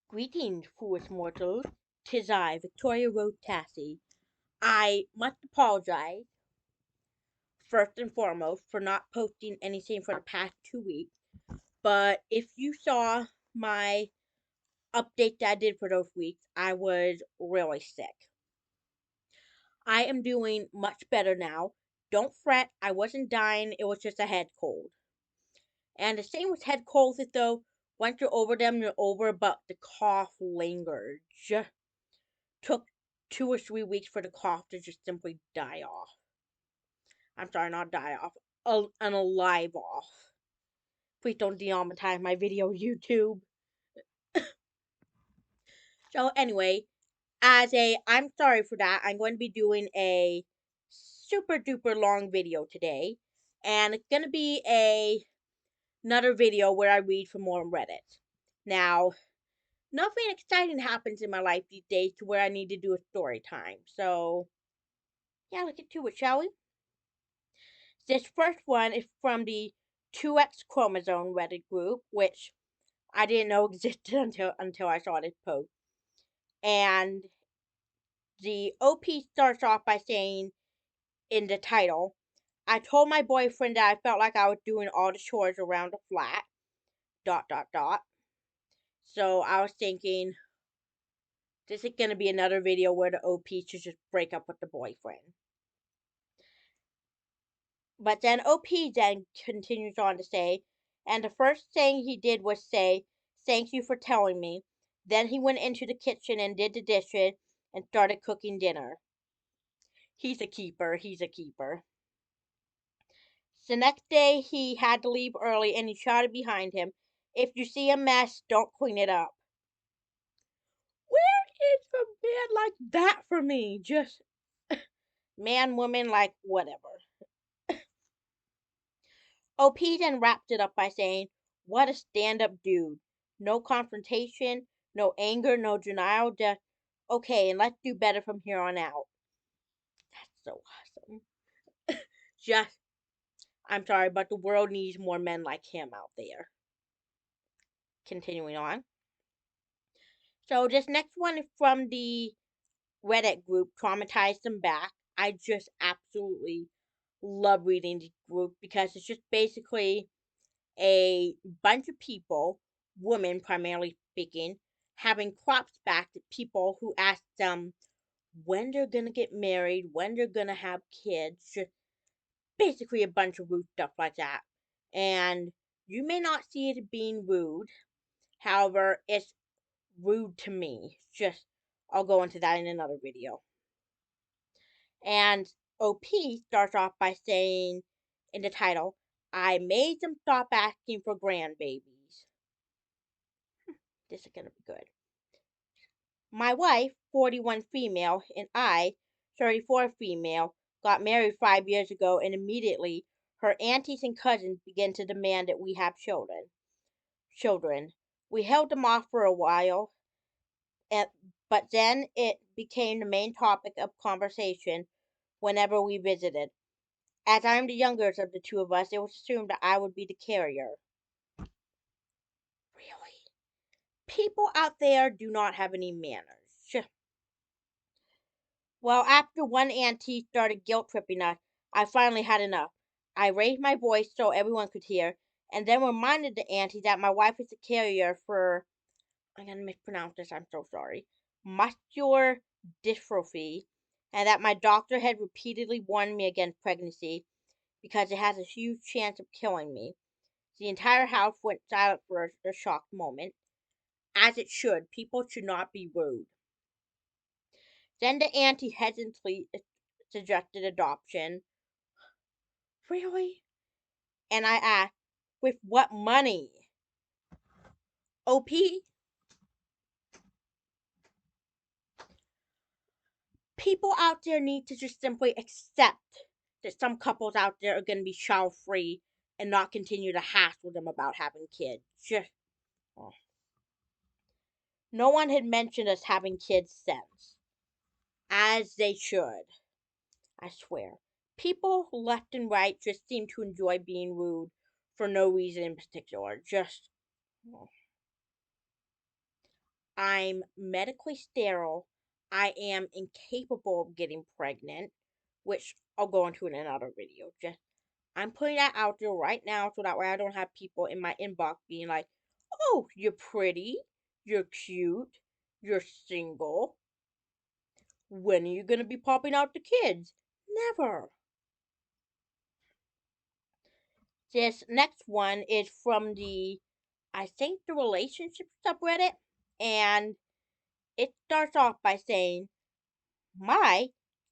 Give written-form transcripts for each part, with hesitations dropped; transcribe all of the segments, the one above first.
Greetings, foolish mortals. 'Tis I, Viktorya Roze Tassi. I must apologize, first and foremost, for not posting anything for the past 2 weeks. But if you saw my update that I did for those weeks, I was really sick. I am doing much better now. Don't fret, I wasn't dying, it was just a head cold. And the same with head colds, though, once you're over them, you're over, but the cough lingers. Took 2 or 3 weeks for the cough to just simply die off. I'm sorry, not die off. An alive off. Please don't demonetize my video, YouTube. So anyway, I'm sorry for that. I'm going to be doing a super duper long video today. And it's going to be another video where I read from more on Reddit. Now, nothing exciting happens in my life these days to where I need to do a story time. So, yeah, let's get to it, shall we? This first one is from the 2XChromosome Reddit group, which I didn't know existed until I saw this post. And the OP starts off by saying in the title, I told my boyfriend that I felt like I was doing all the chores around the flat, dot dot dot. So I was thinking, this is going to be another video where the OP should just break up with the boyfriend. But then OP then continues on to say, and the first thing he did was say, thank you for telling me. Then he went into the kitchen and did the dishes and started cooking dinner. He's a keeper, he's a keeper. The next day he had to leave early and he shouted behind him, if you see a mess, don't clean it up. Where is a man like that for me? Just man, woman, like whatever. OP then wrapped it up by saying, what a stand-up dude. No confrontation, no anger, no denial, just, okay, and let's do better from here on out. That's so awesome. Just, I'm sorry, but the world needs more men like him out there. Continuing on. So this next one is from the Reddit group, Traumatized Them Back. I just absolutely love reading this group because it's just basically a bunch of people, women primarily speaking, having crops back to people who ask them when they're gonna get married, when they're gonna have kids, just basically a bunch of rude stuff like that. And you may not see it being rude, however, it's rude to me. Just, I'll go into that in another video. And OP starts off by saying in the title, I made them stop asking for grandbabies. This is gonna be good. My wife, 41 female, and I, 34 female, got married 5 years ago, and immediately her aunties and cousins began to demand that we have children. We held them off for a while, but then it became the main topic of conversation whenever we visited. As I'm the youngest of the two of us, it was assumed that I would be the carrier. Really? People out there do not have any manners. Well, after one auntie started guilt tripping us, I finally had enough. I raised my voice so everyone could hear, and then reminded the auntie that my wife is a carrier for, I'm gonna mispronounce this, I'm so sorry, muscular dystrophy, and that my doctor had repeatedly warned me against pregnancy because it has a huge chance of killing me. The entire house went silent for a shocked moment. As it should, people should not be rude. Then the auntie hesitantly suggested adoption. Really? And I asked, with what money? OP? People out there need to just simply accept that some couples out there are going to be child free and not continue to hassle them about having kids. Just, oh. No one had mentioned us having kids since. As they should. I swear. People left and right just seem to enjoy being rude for no reason in particular. Just, oh. I'm medically sterile. I am incapable of getting pregnant, which I'll go into in another video. Just I'm putting that out there right now so that way I don't have people in my inbox being like, "Oh, you're pretty, you're cute, you're single. When are you gonna be popping out the kids?" Never. This next one is from I think the relationship subreddit, and it starts off by saying, "My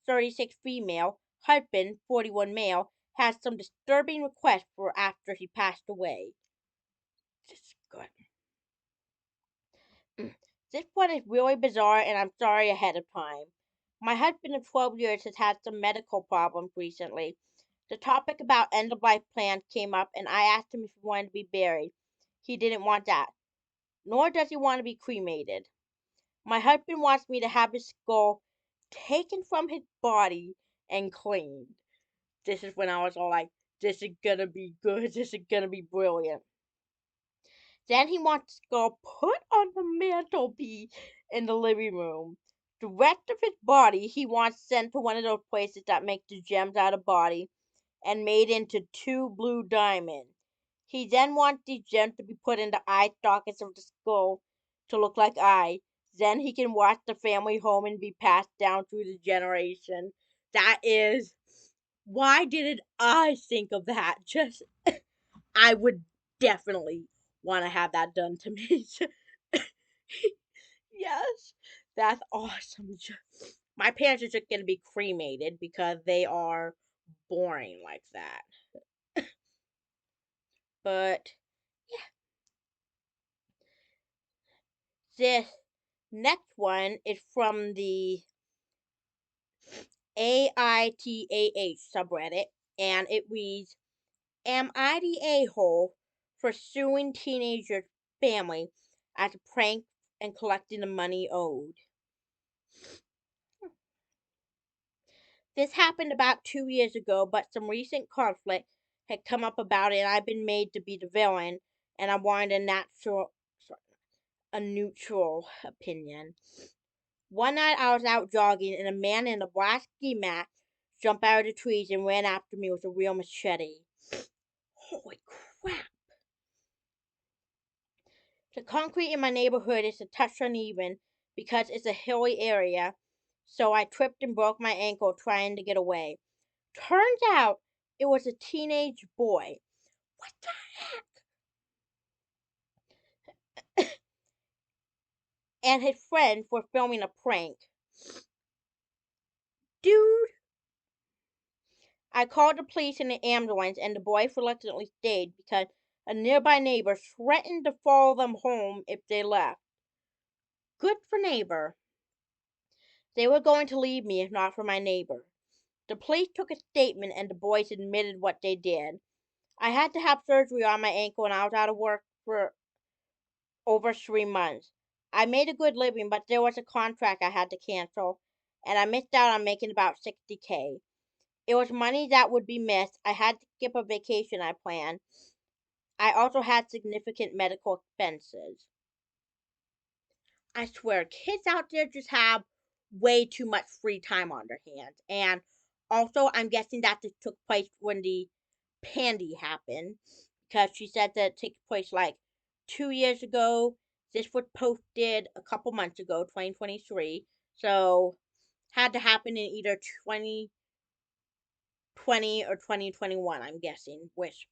36 female husband, 41 male, has some disturbing requests for after he passed away." This is good. This one is really bizarre, and I'm sorry ahead of time. My husband of 12 years has had some medical problems recently. The topic about end of life plans came up, and I asked him if he wanted to be buried. He didn't want that, nor does he want to be cremated. My husband wants me to have his skull taken from his body and cleaned. This is when I was all like, this is gonna be good, this is gonna be brilliant. Then he wants the skull put on the mantelpiece in the living room. The rest of his body he wants sent to one of those places that make the gems out of body and made into 2 blue diamonds. He then wants these gems to be put in the eye sockets of the skull to look like eyes. Then he can watch the family home and be passed down through the generation. That is, why didn't I think of that? Just, I would definitely want to have that done to me. Yes, that's awesome. My parents are just gonna be cremated because they are boring like that. But this next one is from the AITAH subreddit, and it reads, "Am I the a-hole for suing teenager family as a prank and collecting the money owed?" This happened about 2 years ago, but some recent conflict had come up about it, and I've been made to be the villain, and I wanted a neutral opinion. One night I was out jogging, and a man in a black ski mask jumped out of the trees and ran after me with a real machete. Holy crap! The concrete in my neighborhood is a touch uneven because it's a hilly area, so I tripped and broke my ankle trying to get away. Turns out it was a teenage boy. What the heck? And his friends were filming a prank. Dude! I called the police and the ambulance, and the boy reluctantly stayed because a nearby neighbor threatened to follow them home if they left. Good for neighbor. They were going to leave me if not for my neighbor. The police took a statement and the boys admitted what they did. I had to have surgery on my ankle and I was out of work for over 3 months. I made a good living, but there was a contract I had to cancel, and I missed out on making about 60K. It was money that would be missed. I had to skip a vacation I planned. I also had significant medical expenses. I swear, kids out there just have way too much free time on their hands. And also, I'm guessing that this took place when the pandy happened, because she said that it took place like 2 years ago. This was posted a couple months ago, 2023. So, had to happen in either 2020 or 2021, I'm guessing. Which,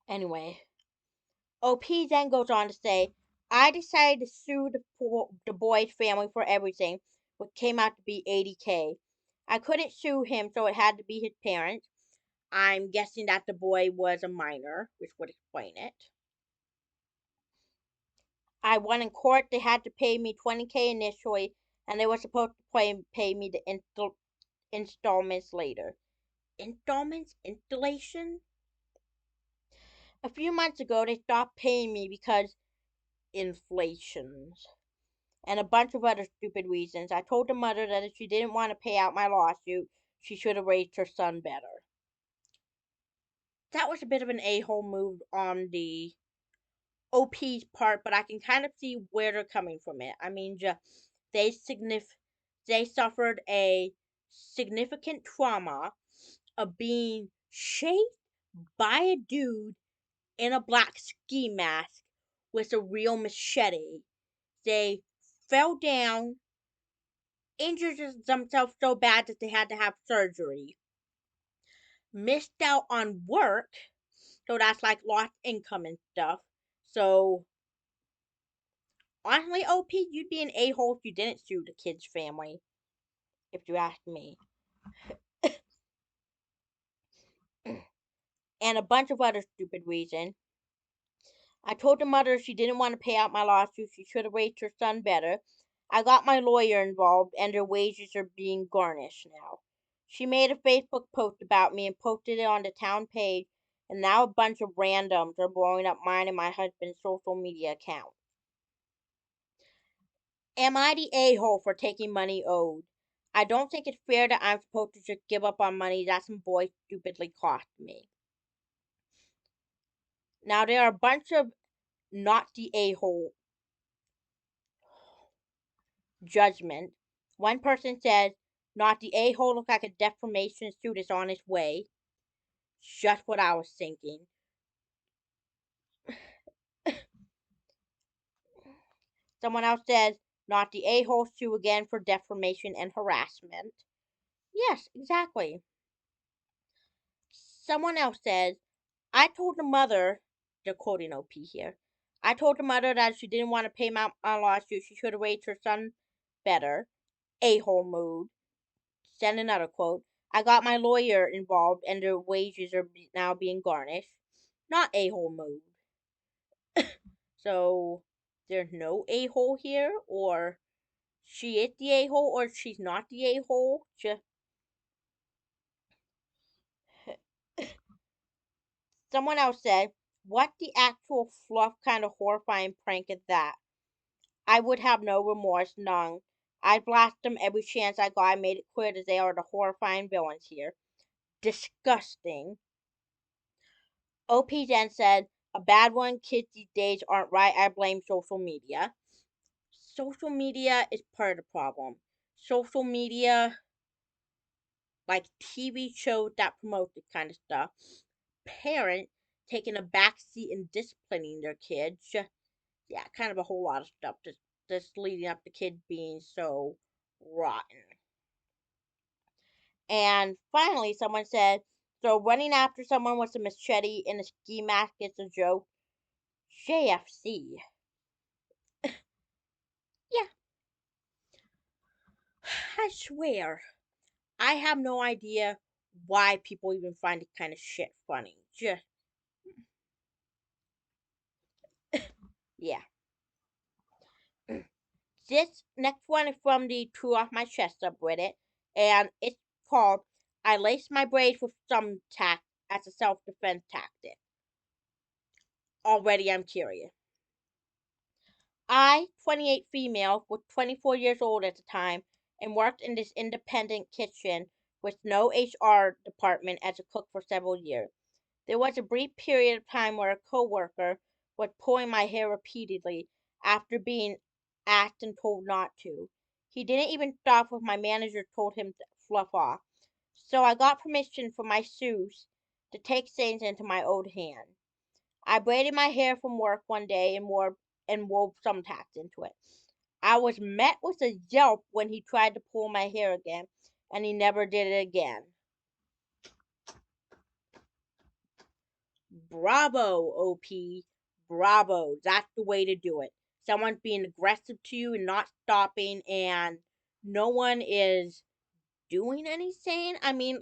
anyway. OP then goes on to say, "I decided to sue the boy's family for everything, which came out to be 80K. I couldn't sue him, so it had to be his parents. I'm guessing that the boy was a minor, which would explain it. I won in court. They had to pay me 20K initially, and they were supposed to pay me the installments later." Installments? Installation? A few months ago, they stopped paying me because inflations and a bunch of other stupid reasons. I told the mother that if she didn't want to pay out my lawsuit, she should have raised her son better. That was a bit of an a-hole move on the OP's part, but I can kind of see where they're coming from it. I mean, they they suffered a significant trauma of being chased by a dude in a black ski mask with a real machete. They fell down, injured themselves so bad that they had to have surgery, missed out on work, so that's like lost income and stuff. So honestly, OP, you'd be an a-hole if you didn't sue the kid's family, if you ask me. And a bunch of other stupid reasons. I told the mother she didn't want to pay out my lawsuit, she should have raised her son better. I got my lawyer involved, and their wages are being garnished now. She made a Facebook post about me and posted it on the town page, and now a bunch of randoms are blowing up mine and my husband's social media account. Am I the a-hole for taking money owed? I don't think it's fair that I'm supposed to just give up on money that some boy stupidly cost me. Now, there are a bunch of not the a-hole judgment. One person says, not the a-hole looks like a defamation suit is on its way. Just what I was thinking. Someone else says, not the a-hole sue again for defamation and harassment. Yes, exactly. Someone else says, I told the mother, they're quoting OP here, I told the mother that if she didn't want to pay my lawsuit, she should have raised her son better. A-hole mood. Send another quote. I got my lawyer involved and their wages are now being garnished. Not a-hole mood. So, there's no a-hole here, or she is the a-hole, or she's not the a-hole. Just someone else said, what the actual fluff kind of horrifying prank is that? I would have no remorse, none. I'd blast them every chance I got. I made it clear that they are the horrifying villains here. Disgusting. OP then said, a bad one, kids these days aren't right. I blame social media. Social media is part of the problem. Social media, like TV shows that promote this kind of stuff. Parents taking a backseat and disciplining their kids. Yeah, kind of a whole lot of stuff just leading up to kids being so rotten. And finally, someone said, so running after someone with a machete in a ski mask is a joke. JFC. Yeah, I swear. I have no idea why people even find this kind of shit funny. Just, yeah. This next one is from the True Off My Chest subreddit, and it's called I Lace My Braids with Thumbtack as a Self-Defense Tactic. Already I'm curious. I, 28 female, was 24 years old at the time and worked in this independent kitchen with no HR department as a cook for several years. There was a brief period of time where a coworker was pulling my hair repeatedly after being asked and told not to. He didn't even stop when my manager told him to fluff off. So I got permission from my sous to take things into my own hand. I braided my hair from work one day and wove thumbtacks into it. I was met with a yelp when he tried to pull my hair again, and he never did it again. Bravo, OP. Bravo. That's the way to do it. Someone's being aggressive to you and not stopping, and no one is doing anything. I mean,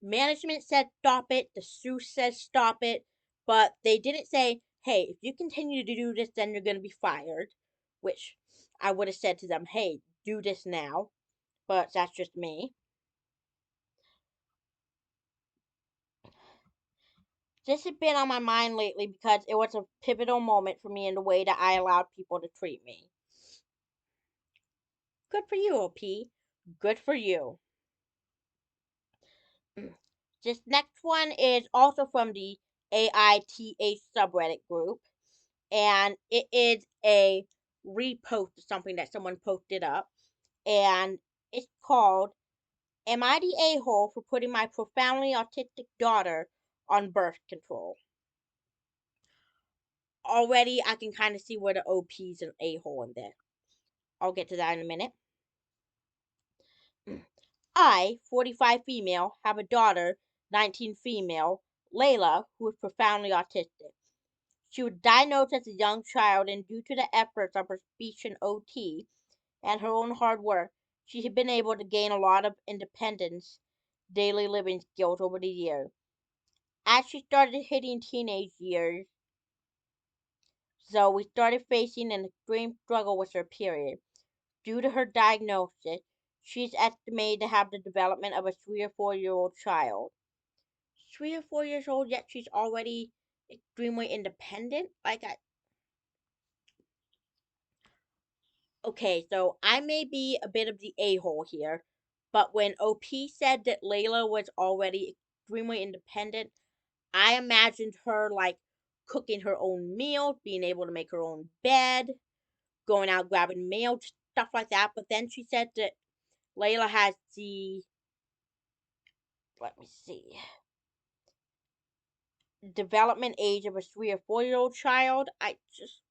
management said stop it, the sous says stop it, but they didn't say, hey, if you continue to do this, then you're going to be fired, which I would have said to them, hey, do this now, but that's just me. This has been on my mind lately because it was a pivotal moment for me in the way that I allowed people to treat me. Good for you, OP. Good for you. This next one is also from the AITAH subreddit group, and it is a repost of something that someone posted up, and it's called, "Am I the a-hole for putting my profoundly autistic daughter on birth control?" Already, I can kind of see where the OP's an a-hole in there. I'll get to that in a minute. I, 45 female, have a daughter, 19 female, Layla, who is profoundly autistic. She was diagnosed as a young child, and due to the efforts of her speech and OT and her own hard work, she has been able to gain a lot of independence, daily living skills over the years. As she started hitting teenage years, Zoe started facing an extreme struggle with her period. Due to her diagnosis, she is estimated to have the development of a 3 or 4 year old child. 3 or 4 years old, yet she's already extremely independent? Okay, so I may be a bit of the a-hole here, but when OP said that Layla was already extremely independent, I imagined her cooking her own meals, being able to make her own bed, going out grabbing mail, stuff like that. But then she said that Layla has the, let me see, development age of a 3 or 4 year old child. I just,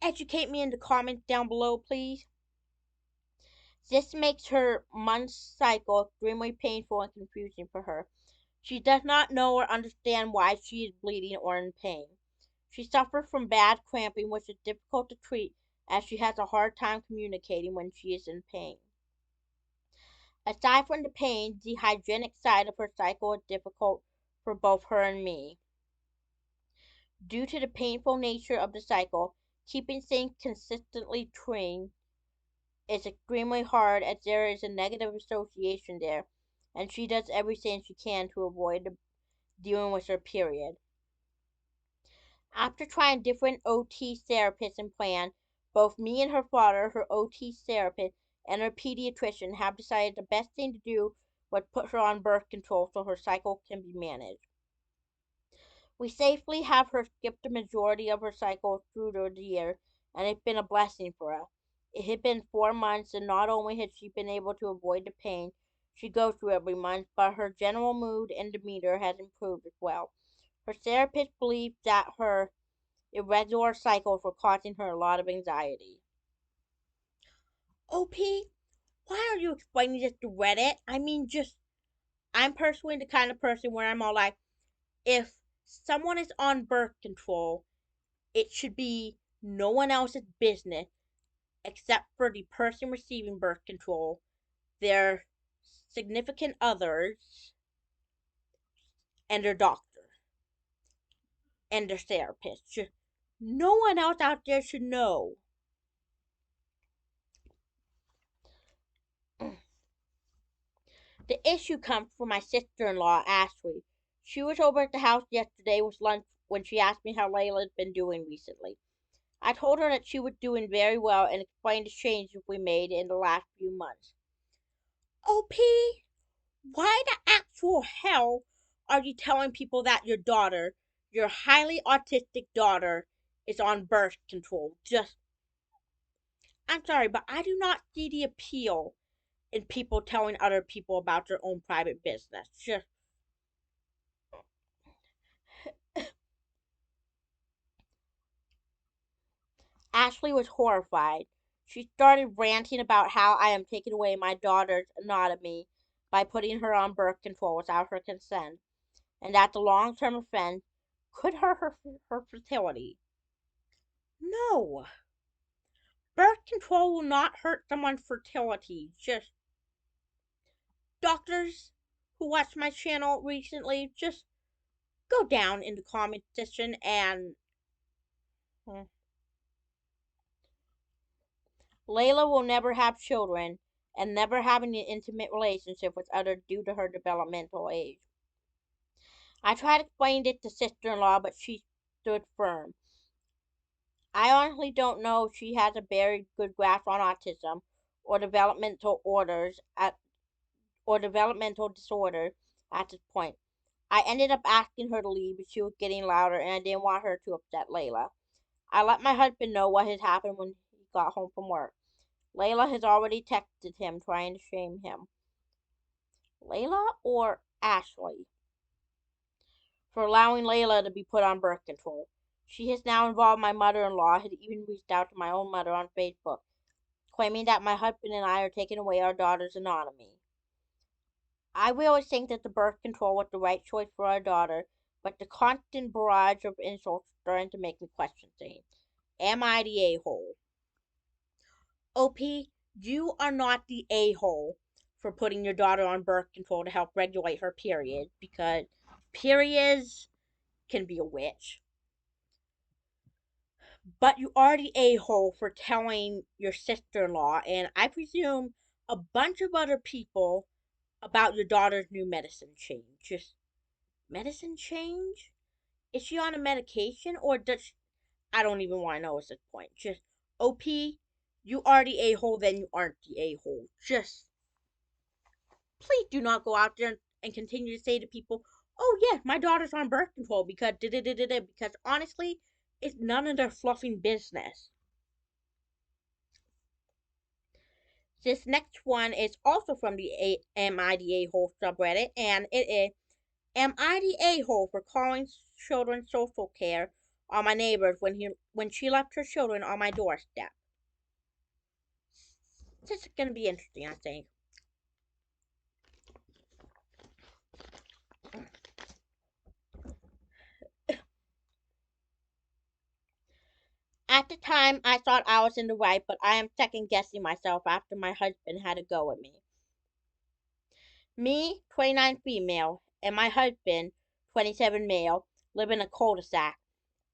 educate me in the comments down below, please. This makes her month cycle extremely painful and confusing for her. She does not know or understand why she is bleeding or in pain. She suffers from bad cramping, which is difficult to treat as she has a hard time communicating when she is in pain. Aside from the pain, the hygienic side of her cycle is difficult for both her and me. Due to the painful nature of the cycle, keeping things consistently clean is extremely hard as there is a negative association there, and she does everything she can to avoid dealing with her period. After trying different OT therapists and plans, both me and her father, her OT therapist, and her pediatrician have decided the best thing to do was put her on birth control so her cycle can be managed. We safely have her skip the majority of her cycle through the year, and it's been a blessing for us. It had been 4 months, and not only has she been able to avoid the pain she goes through every month, but her general mood and demeanor has improved as well. Her therapist believes that her irregular cycles were causing her a lot of anxiety. OP, why are you explaining this to Reddit? I mean, I'm personally the kind of person where I'm all like, if someone is on birth control, it should be no one else's business except for the person receiving birth control, their significant others, and their doctor, and their therapist. No one else out there should know. The issue comes from my sister-in-law, Ashley. She was over at the house yesterday with lunch when she asked me how Layla's been doing recently. I told her that she was doing very well and explained the changes we made in the last few months. OP, why the actual hell are you telling people that your highly autistic daughter, is on birth control? I'm sorry, but I do not see the appeal in people telling other people about their own private business. Ashley was horrified. She started ranting about how I am taking away my daughter's anatomy by putting her on birth control without her consent, and that the long-term effect could hurt her fertility. No, birth control will not hurt someone's fertility. Just doctors who watched my channel recently, just go down in the comment section and Layla will never have children and never have an intimate relationship with others due to her developmental age. I tried explaining it to sister-in-law, but she stood firm. I honestly don't know if she has a very good grasp on autism or developmental disorders at this point. I ended up asking her to leave, but she was getting louder, and I didn't want her to upset Layla. I let my husband know what had happened when he got home from work. Layla has already texted him, trying to shame him. Layla or Ashley? For allowing Layla to be put on birth control. She has now involved my mother-in-law, had even reached out to my own mother on Facebook, claiming that my husband and I are taking away our daughter's autonomy. I always think that the birth control was the right choice for our daughter, but the constant barrage of insults starting to make me question things. Am I the a-hole? OP, you are not the a-hole for putting your daughter on birth control to help regulate her period, because periods can be a witch. But you are the a-hole for telling your sister-in-law, and I presume a bunch of other people, about your daughter's new medicine change. Just medicine change? Is she on a medication, or does she, I don't even want to know at this point. Just OP, you are the a-hole, then you aren't the a-hole. Just please do not go out there and continue to say to people, "Oh yeah, my daughter's on birth control because da da da da da," because honestly, it's none of their fluffing business. This next one is also from the Am I the A-hole subreddit, and it is, Am I the a-hole for calling children's social care on my neighbors when she left her children on my doorstep? This is going to be interesting, I think. At the time, I thought I was in the right, but I am second guessing myself after my husband had a go at me. Me, 29 female, and my husband, 27 male, live in a cul-de-sac.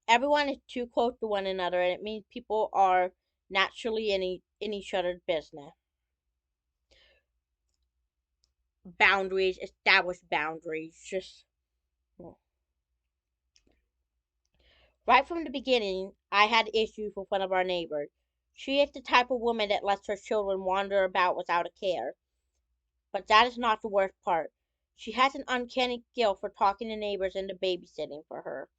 Everyone is too close to one another, and it means people are naturally in each other's business. Boundaries, established boundaries, just right from the beginning, I had issues with one of our neighbors. She is the type of woman that lets her children wander about without a care. But that is not the worst part. She has an uncanny skill for talking to neighbors into babysitting for her.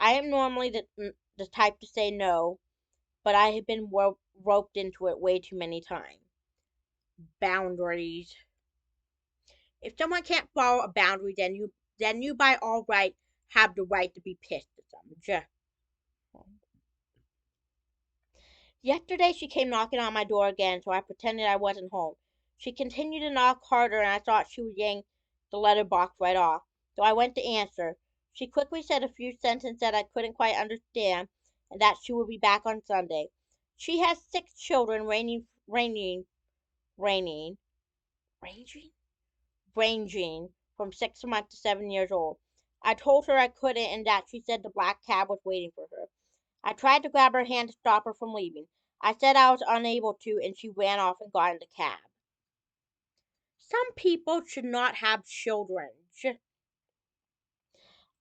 I am normally the type to say no, but I have been roped into it way too many times. Boundaries. If someone can't follow a boundary, then you by all right have the right to be pissed at them. Just Yesterday she came knocking on my door again, so I pretended I wasn't home. She continued to knock harder, and I thought she would yank the letterbox right off. So I went to answer. She quickly said a few sentences that I couldn't quite understand, and that she would be back on Sunday. She has 6 children, ranging, ranging, ranging from 6 months to 7 years old. I told her I couldn't, and that she said the black cab was waiting for her. I tried to grab her hand to stop her from leaving. I said I was unable to, and she ran off and got in the cab. Some people should not have children.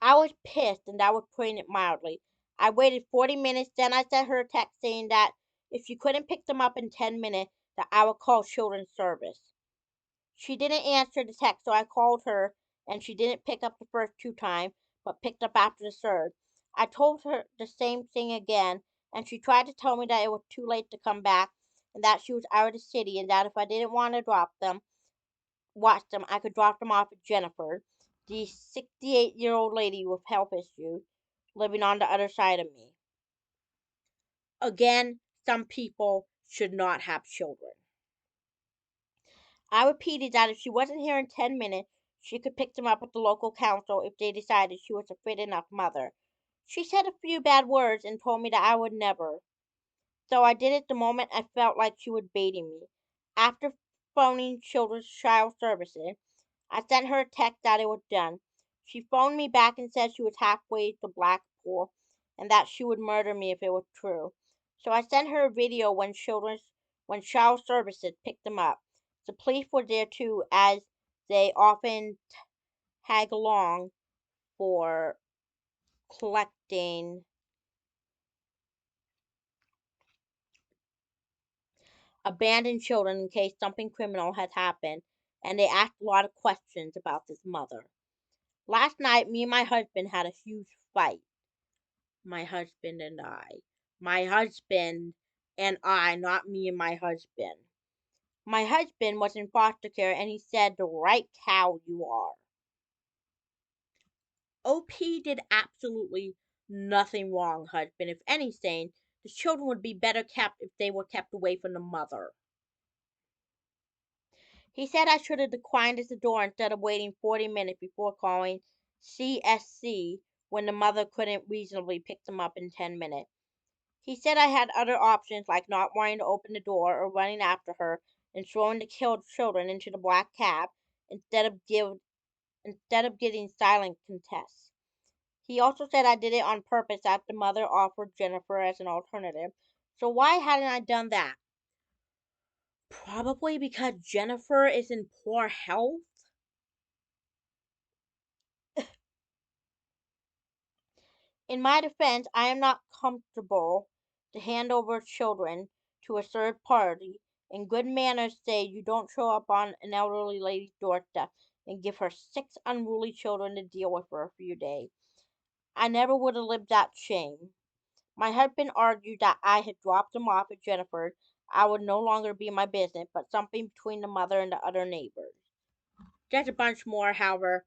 I was pissed, and that was putting it mildly. I waited 40 minutes, then I sent her a text saying that if she couldn't pick them up in 10 minutes, that I would call children's service. She didn't answer the text, so I called her, and she didn't pick up the first 2 times, but picked up after the third. I told her the same thing again, and she tried to tell me that it was too late to come back, and that she was out of the city, and that if I didn't want to watch them, I could drop them off at Jennifer, the 68-year-old lady with health issues, living on the other side of me. Again, some people should not have children. I repeated that if she wasn't here in 10 minutes, she could pick them up at the local council if they decided she was a fit enough mother. She said a few bad words and told me that I would never. So I did it the moment I felt like she was baiting me. After phoning Children's Child Services, I sent her a text that it was done. She phoned me back and said she was halfway to Blackpool and that she would murder me if it was true. So I sent her a video when Child Services picked them up. The police were there too, as they often tag along for collecting abandoned children in case something criminal had happened, and they asked a lot of questions about this mother. Last night, me and my husband had a huge fight. My husband and I. My husband and I, not me and my husband. My husband was in foster care and he said, "The right cow you are." OP did absolutely nothing wrong, husband. If anything, the children would be better kept if they were kept away from the mother. He said I should have declined at the door instead of waiting 40 minutes before calling CSC when the mother couldn't reasonably pick them up in 10 minutes. He said I had other options like not wanting to open the door or running after her and throwing the killed children into the black cab instead of getting silent contests. He also said I did it on purpose after the mother offered Jennifer as an alternative. So why hadn't I done that? Probably because Jennifer is in poor health. In my defense, I am not comfortable to hand over children to a third party, and good manners say you don't show up on an elderly lady's doorstep and give her 6 unruly children to deal with for a few days. I never would have lived that shame. My husband argued that I had dropped them off at Jennifer's. I would no longer be my business, but something between the mother and the other neighbors. There's a bunch more, however.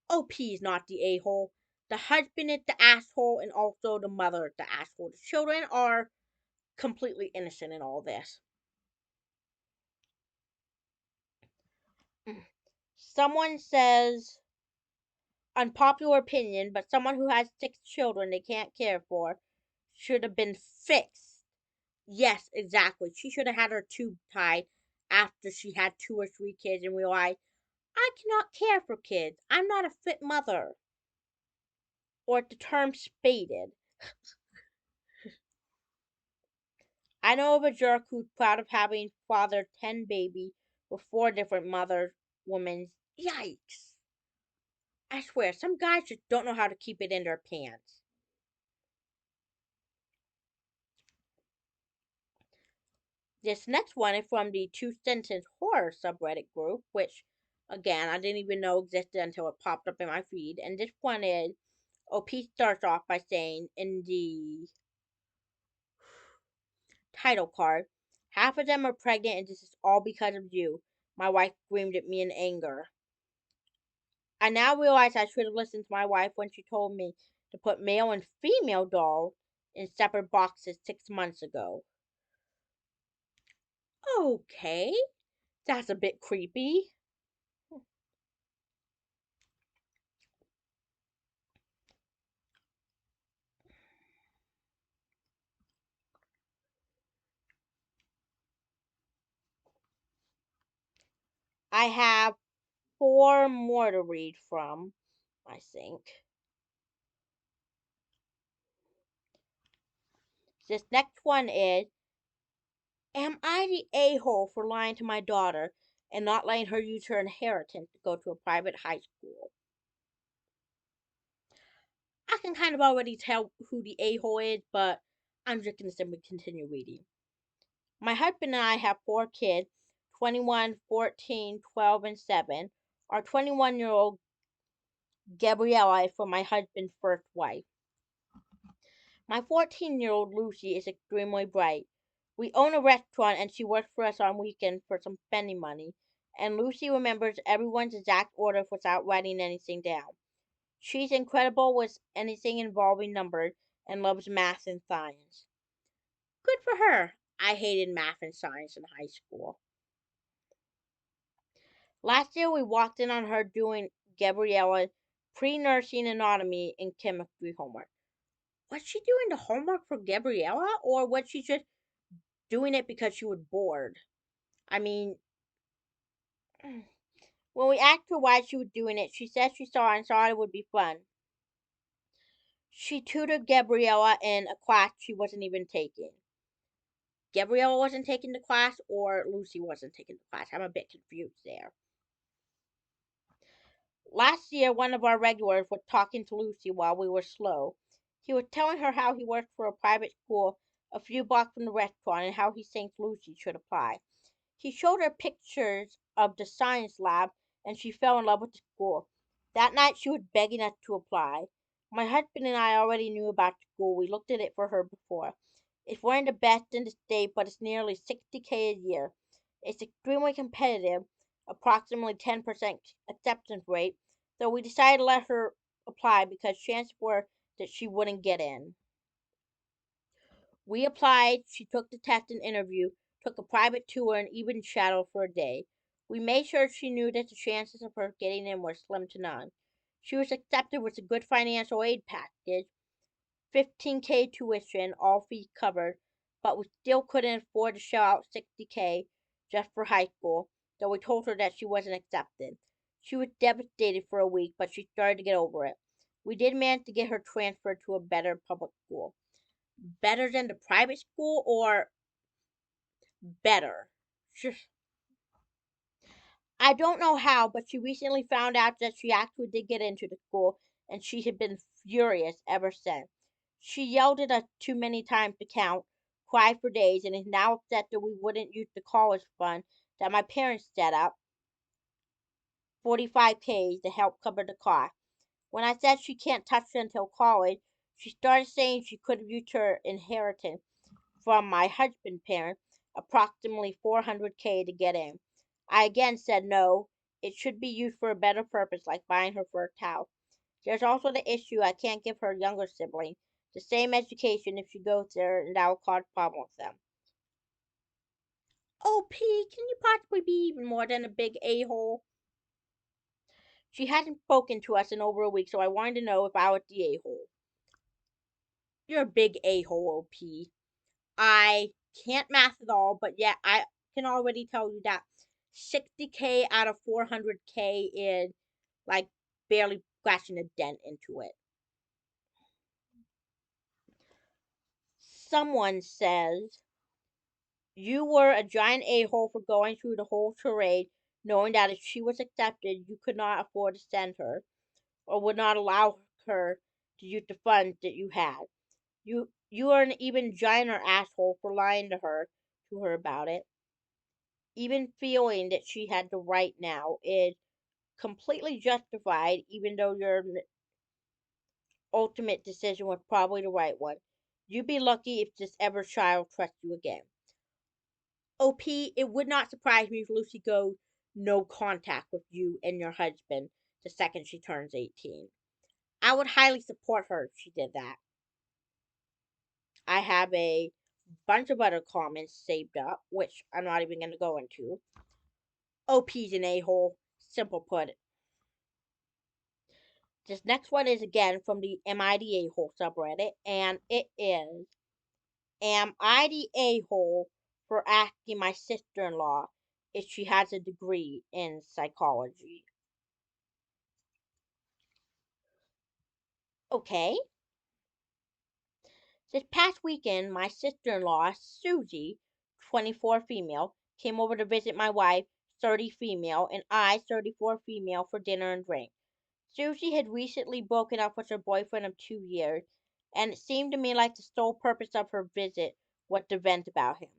OP is not the a-hole. The husband is the asshole, and also the mother is the asshole. The children are completely innocent in all this. Someone says, unpopular opinion, but someone who has 6 children they can't care for should have been fixed. Yes, exactly. She should have had her tube tied after she had 2 or 3 kids and realized, I cannot care for kids. I'm not a fit mother. Or the term spaded. I know of a jerk who's proud of having fathered 10 babies with 4 different women. Yikes. I swear, some guys just don't know how to keep it in their pants. This next one is from the Two Sentence Horror subreddit group, which, again, I didn't even know existed until it popped up in my feed. And this one is, OP starts off by saying in the title card, half of them are pregnant and this is all because of you. My wife screamed at me in anger. I now realize I should have listened to my wife when she told me to put male and female dolls in separate boxes 6 months ago. Okay, that's a bit creepy. I have 4 more to read from, I think. This next one is, am I the a-hole for lying to my daughter and not letting her use her inheritance to go to a private high school? I can kind of already tell who the a-hole is, but I'm just going to simply continue reading. My husband and I have 4 kids, 21, 14, 12, and 7. Our 21-year-old Gabriella is for my husband's first wife. My 14-year-old Lucy is extremely bright. We own a restaurant and she works for us on weekends for some spending money, and Lucy remembers everyone's exact order without writing anything down. She's incredible with anything involving numbers and loves math and science. Good for her. I hated math and science in high school. Last year we walked in on her doing Gabriella's pre-nursing anatomy and chemistry homework. Was she doing the homework for Gabriella, or was she just doing it because she was bored? I mean, when we asked her why she was doing it, she said she saw and thought it would be fun. She tutored Gabriella in a class she wasn't even taking. Gabriella wasn't taking the class, or Lucy wasn't taking the class. I'm a bit confused there. Last year, one of our regulars was talking to Lucy while we were slow. He was telling her how he worked for a private school a few blocks from the restaurant and how he thinks Lucy should apply. He showed her pictures of the science lab and she fell in love with the school. That night she was begging us to apply. My husband and I already knew about the school. We looked at it for her before. It's one of the best in the state, but it's nearly 60K a year. It's extremely competitive, approximately 10% acceptance rate, so we decided to let her apply because chances were that she wouldn't get in. We applied, she took the test and interview, took a private tour, and even shadowed for a day. We made sure she knew that the chances of her getting in were slim to none. She was accepted with a good financial aid package, 15K tuition, all fees covered, but we still couldn't afford to shell out 60K just for high school, so we told her that she wasn't accepted. She was devastated for a week, but she started to get over it. We did manage to get her transferred to a better public school. Better than the private school or better? I don't know how, but she recently found out that she actually did get into the school, and she had been furious ever since. She yelled at us too many times to count, cried for days, and is now upset that we wouldn't use the college fund that my parents set up, 45K, to help cover the cost. When I said she can't touch it until college, she started saying she could have used her inheritance from my husband's parents, approximately 400K, to get in. I again said no, it should be used for a better purpose like buying her first house. There's also the issue I can't give her younger sibling the same education if she goes there, and that will cause problems with them. Oh, P, can you possibly be even more than a big a-hole? She hadn't spoken to us in over a week, so I wanted to know if I was the a-hole. You're a big a-hole, OP. I can't math at all, but yet I can already tell you that 60K out of 400K is like barely scratching a dent into it. Someone says you were a giant a-hole for going through the whole charade, knowing that if she was accepted, you could not afford to send her, or would not allow her to use the funds that you had. You are an even gianter asshole for lying to her about it. Even feeling that she had the right now is completely justified, even though your ultimate decision was probably the right one. You'd be lucky if this ever child trusts you again. OP, it would not surprise me if Lucy goes no contact with you and your husband the second she turns 18. I would highly support her if she did that. I have a bunch of other comments saved up, which I'm not even going to go into. OP's an a-hole, simple put. This next one is again from the Am I the A-hole subreddit, and it is Am I the a-hole for asking my sister-in-law if she has a degree in psychology? Okay. This past weekend, my sister-in-law, Susie, 24 female, came over to visit my wife, 30 female, and I, 34 female, for dinner and drink. Susie had recently broken up with her boyfriend of 2 years, and it seemed to me like the sole purpose of her visit was to vent about him.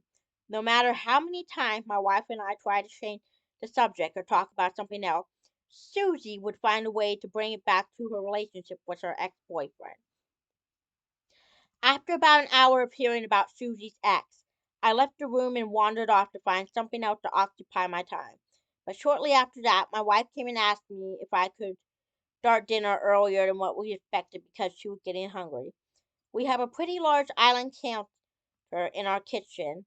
No matter how many times my wife and I tried to change the subject or talk about something else, Susie would find a way to bring it back to her relationship with her ex-boyfriend. After about an hour of hearing about Susie's ex, I left the room and wandered off to find something else to occupy my time. But shortly after that, my wife came and asked me if I could start dinner earlier than what we expected because she was getting hungry. We have a pretty large island counter in our kitchen,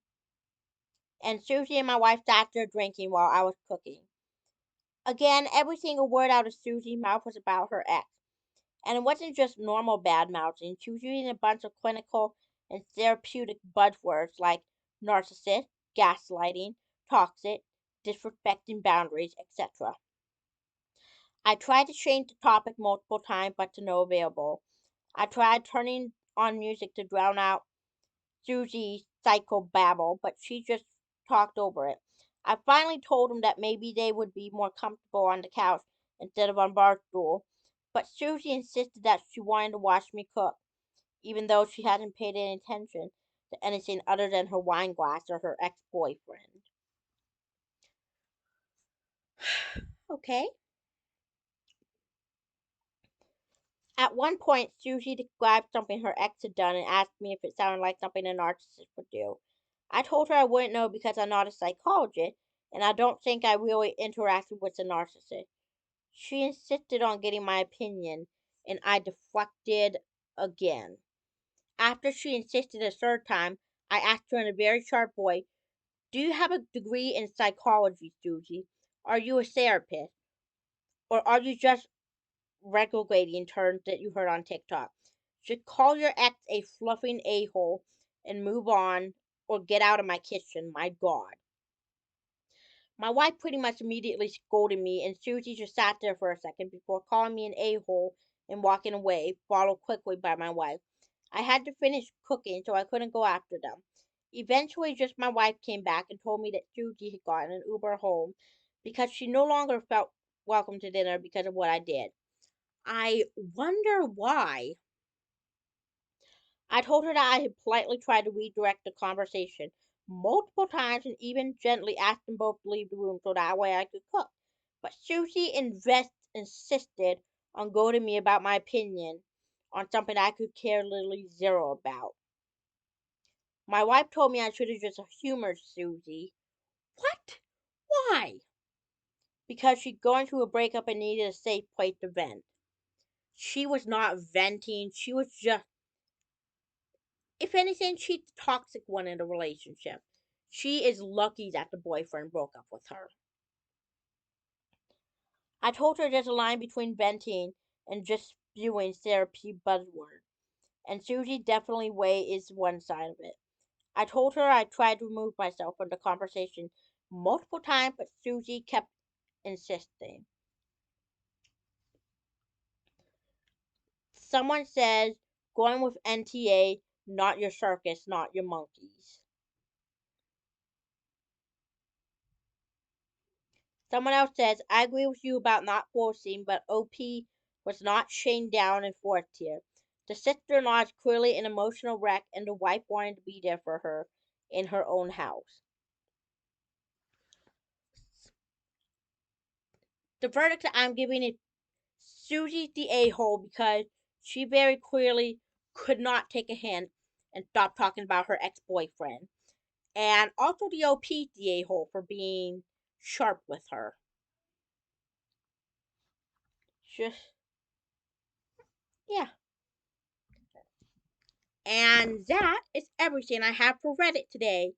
and Susie and my wife sat there drinking while I was cooking. Again, every single word out of Susie's mouth was about her ex. And it wasn't just normal bad mouthing. She was using a bunch of clinical and therapeutic buzzwords like narcissist, gaslighting, toxic, disrespecting boundaries, etc. I tried to change the topic multiple times, but to no avail. I tried turning on music to drown out Susie's psychobabble, but she just talked over it. I finally told him that maybe they would be more comfortable on the couch instead of on bar stool, but Susie insisted that she wanted to watch me cook, even though she hadn't paid any attention to anything other than her wine glass or her ex-boyfriend. Okay. At one point, Susie described something her ex had done and asked me if it sounded like something a narcissist would do. I told her I wouldn't know because I'm not a psychologist, and I don't think I really interacted with a narcissist. She insisted on getting my opinion, and I deflected again. After she insisted a third time, I asked her in a very sharp voice, "Do you have a degree in psychology, Susie? Are you a therapist? Or are you just regulating terms that you heard on TikTok? Should call your ex a fluffing a-hole and move on, or get out of my kitchen, my God." My wife pretty much immediately scolded me, and Susie just sat there for a second before calling me an a-hole and walking away, followed quickly by my wife. I had to finish cooking, so I couldn't go after them. Eventually, just my wife came back and told me that Susie had gotten an Uber home because she no longer felt welcome to dinner because of what I did. I wonder why. I told her that I had politely tried to redirect the conversation multiple times and even gently asked them both to leave the room so that way I could cook. But Susie insisted on going to me about my opinion on something I could care literally zero about. My wife told me I should have just humored Susie. What? Why? Because she'd gone through a breakup and needed a safe place to vent. She was not venting, she was just, if anything, she's the toxic one in the relationship. She is lucky that the boyfriend broke up with her. I told her there's a line between venting and just spewing therapy buzzword, and Susie definitely way is one side of it. I told her I tried to remove myself from the conversation multiple times, but Susie kept insisting. Someone says, going with NTA, not your circus, not your monkeys. Someone else says, I agree with you about not forcing, but OP was not shamed down and forced here. The sister-in-law is clearly an emotional wreck, and the wife wanted to be there for her in her own house. The verdict that I'm giving is Susie's the a-hole because she very clearly could not take a hint and stop talking about her ex-boyfriend. And also the OP the a-hole for being sharp with her. Just, yeah. And that is everything I have for Reddit today.